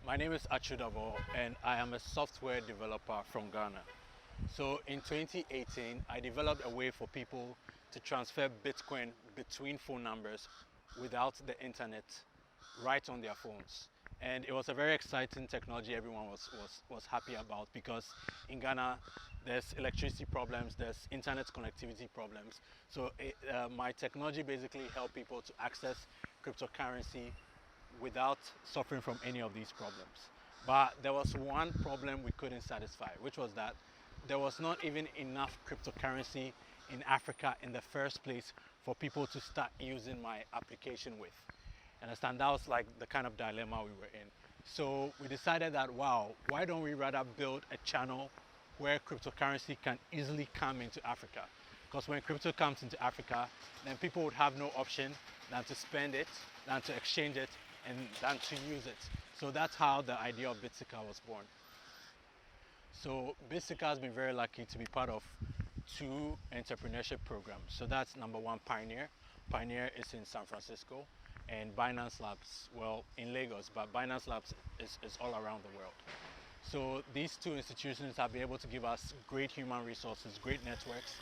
My name is Achudabo and I am a software developer from Ghana. So in 2018, I developed a way for people to transfer Bitcoin between phone numbers without the internet right on their phones. And it was a very exciting technology everyone was happy about because in Ghana, there's electricity problems, there's internet connectivity problems. So my technology basically helped people to access cryptocurrency without suffering from any of these problems. But there was one problem we couldn't satisfy, which was that there was not even enough cryptocurrency in Africa in the first place for people to start using my application with. Understand? That was like the kind of dilemma we were in. So we decided that, wow, why don't we rather build a channel where cryptocurrency can easily come into Africa? Because when crypto comes into Africa, then people would have no option than to spend it, than to exchange it, and than to use it. So that's how the idea of Bitsika was born. So Bitsika has been very lucky to be part of two entrepreneurship programs. So that's number one, Pioneer. Pioneer is in San Francisco, and Binance Labs, well, in Lagos, but Binance Labs is all around the world. So these two institutions have been able to give us great human resources, great networks,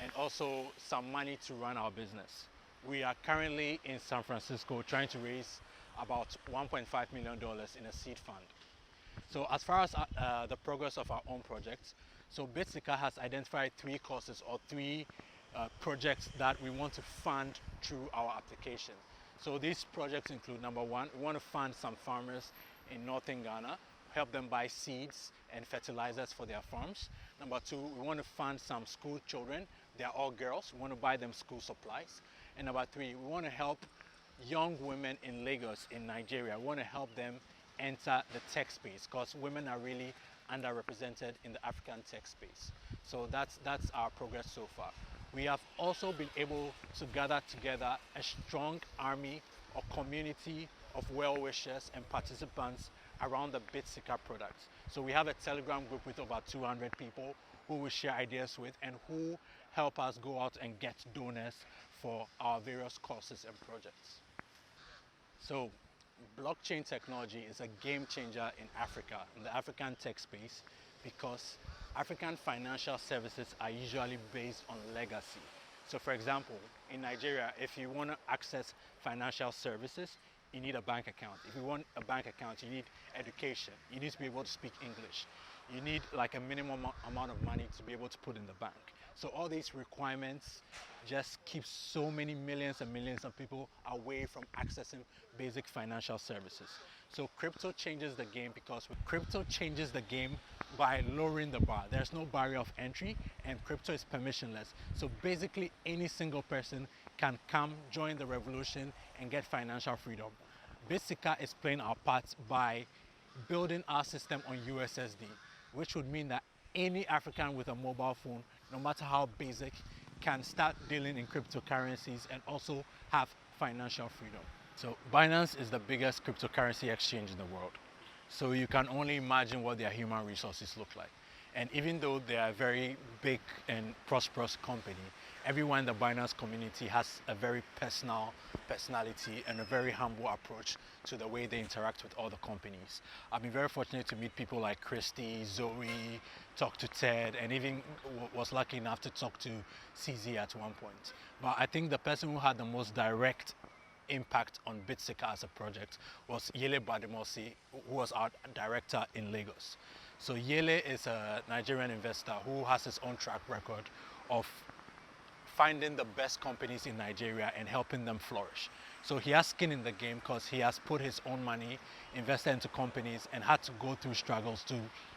and also some money to run our business. We are currently in San Francisco trying to raise about $1.5 million in a seed fund. So as far as the progress of our own projects, so Bitsika has identified three courses or three projects that we want to fund through our application. So these projects include, number one, we want to fund some farmers in northern Ghana, help them buy seeds and fertilizers for their farms. Number two, we want to fund some school children. They're all girls. We want to buy them school supplies. And number three, we want to help young women in Lagos, in Nigeria. We want to help them enter the tech space because women are really underrepresented in the African tech space. So that's our progress so far. We have also been able to gather together a strong army or community of well-wishers and participants around the Bitsika products. So we have a Telegram group with over 200 people who we share ideas with and who help us go out and get donors for our various courses and projects. So blockchain technology is a game changer in Africa, in the African tech space, because African financial services are usually based on legacy. So for example, in Nigeria, if you want to access financial services, you need a bank account. If you want a bank account, you need education. You need to be able to speak English. You need like a minimum amount of money to be able to put in the bank. So all these requirements just keep so many millions and millions of people away from accessing basic financial services. So crypto changes the game because crypto changes the game by lowering the bar. There's no barrier of entry and crypto is permissionless. So basically any single person can come, join the revolution and get financial freedom. Bitsika is playing our part by building our system on USSD, which would mean that any African with a mobile phone, no matter how basic, can start dealing in cryptocurrencies and also have financial freedom. So Binance is the biggest cryptocurrency exchange in the world. So you can only imagine what their human resources look like. And even though they are a very big and prosperous company, everyone in the Binance community has a very personality and a very humble approach to the way they interact with other companies. I've been very fortunate to meet people like Christy, Zoe, talk to Ted, and even was lucky enough to talk to CZ at one point. But I think the person who had the most direct impact on Bitsika as a project was Yele Badimosi, who was our director in Lagos. So Yele is a Nigerian investor who has his own track record of finding the best companies in Nigeria and helping them flourish. So he has skin in the game because he has put his own money, invested into companies and had to go through struggles to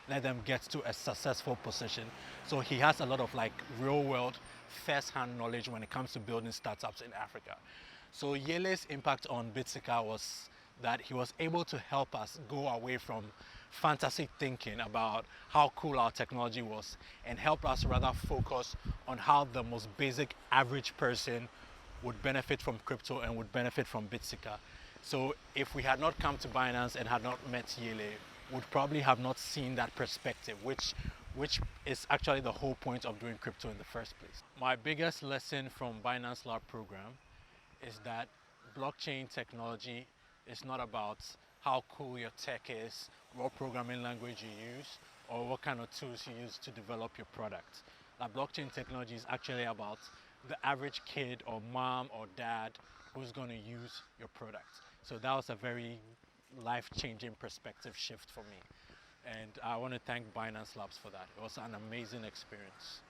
let them get to a successful position. So he has a lot of like real world first-hand knowledge when it comes to building startups in Africa. So Yele's impact on Bitsika was that he was able to help us go away from fantasy thinking about how cool our technology was and help us rather focus on how the most basic average person would benefit from crypto and would benefit from Bitsika. So if we had not come to Binance and had not met Yele, would probably have not seen that perspective, which is actually the whole point of doing crypto in the first place. My biggest lesson from Binance Lab program is that blockchain technology is not about how cool your tech is, what programming language you use, or what kind of tools you use to develop your product. Like blockchain technology is actually about the average kid or mom or dad who's going to use your product. So that was a very life-changing perspective shift for me. And I want to thank Binance Labs for that. It was an amazing experience.